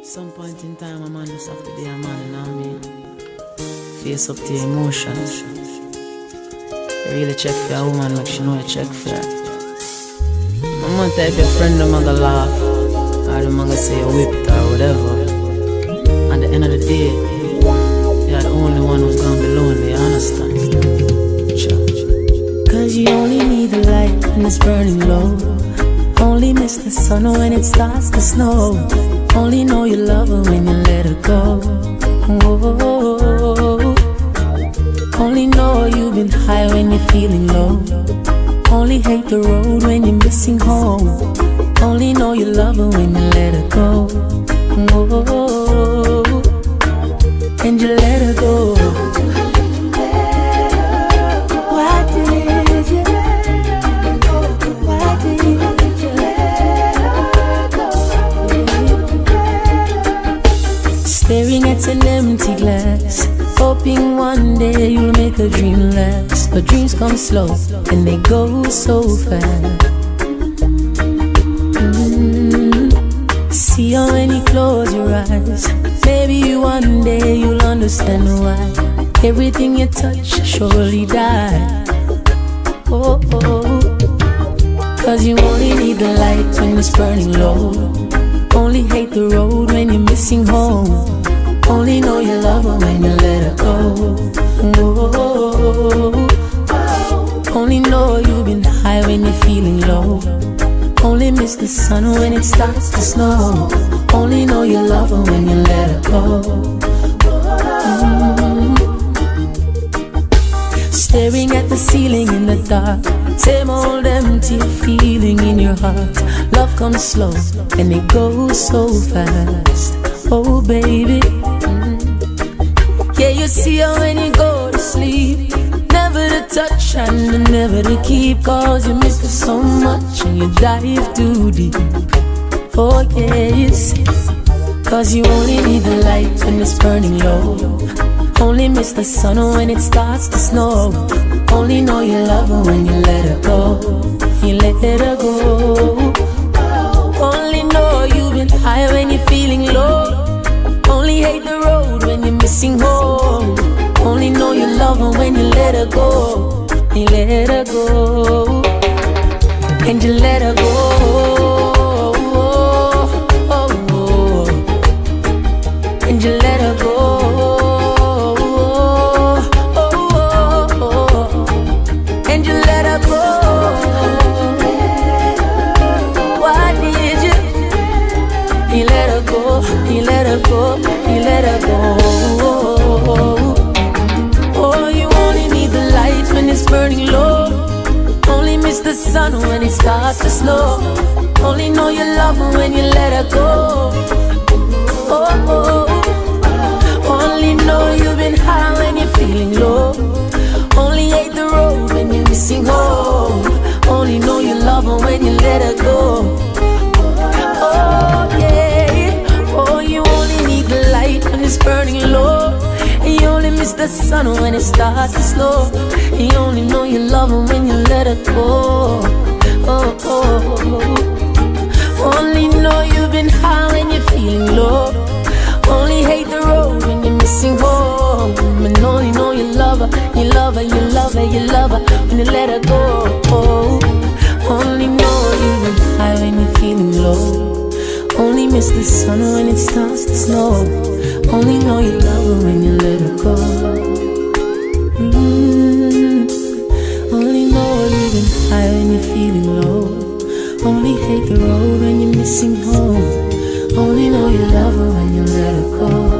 Some point in time, a man just have to be a man, you know what I mean? Face up to your emotions. You really check for a woman, make sure you know you check for her. No matter if your friend them gonna laugh, or them gonna say you whipped or whatever. At the end of the day, you're the only one who's gonna be lonely, you understand? Cause you only need the light when it's burning low. Only miss the sun when it starts to snow. Only know you love her when you let her go. Whoa. Only know you've been high when you're feeling low. Only hate the road when you're missing home. Only know you love her when you let her go. Whoa. And you let her go. Staring at an empty glass, hoping one day you'll make a dream last. But dreams come slow and they go so fast. See how when you close your eyes, maybe one day you'll understand why everything you touch surely die. Oh, oh. Cause you only need the light when it's burning low. Only hate the road when you're missing home. Only know you love her when you let her go. Whoa. Only know you've been high when you're feeling low. Only miss the sun when it starts to snow. Only know you love her when you let her go. Staring at the ceiling in the dark, same old empty feeling in your heart. Love comes slow and it goes so fast. Oh baby, yeah, you see her when you go to sleep. Never to touch and never to keep. Cause you miss her so much and you dive too deep. Oh yes, cause you only need the light when it's burning low. Only miss the sun when it starts to snow. Only know you love her when you let her go. You let her go. Only know you've been high when you're feeling low. Only hate the road when you're missing home. Only know you love her when you let her go. You let her go. And you let her go. And you let her go. And you let her go. Why did you? You let her go. You let her go. You let her go. Oh, you only need the light when it's burning low. Only miss the sun when it starts to snow. Only know you love her when you let her go. Oh, oh. Only know you've been high when you're feeling low. Only hate the road when you're missing home. Only know you love her when you let her go. Oh yeah. Oh, you only need the light when it's burning low. And you only miss the sun when it starts to snow. You only know you love her when you let her go. Oh, oh, oh. Only know you've been high when you're feeling low. Only hate the road when you're missing home. And only know you love her, you love her, you love her, you love her when you let her go. Oh, only know you've been high when you're feeling low. Only miss the sun when it starts to snow. Only know you love her when you let her go. Only know you've been high when you're feeling low. Only hate the road when you're missing home. Only know you love her when you let her go.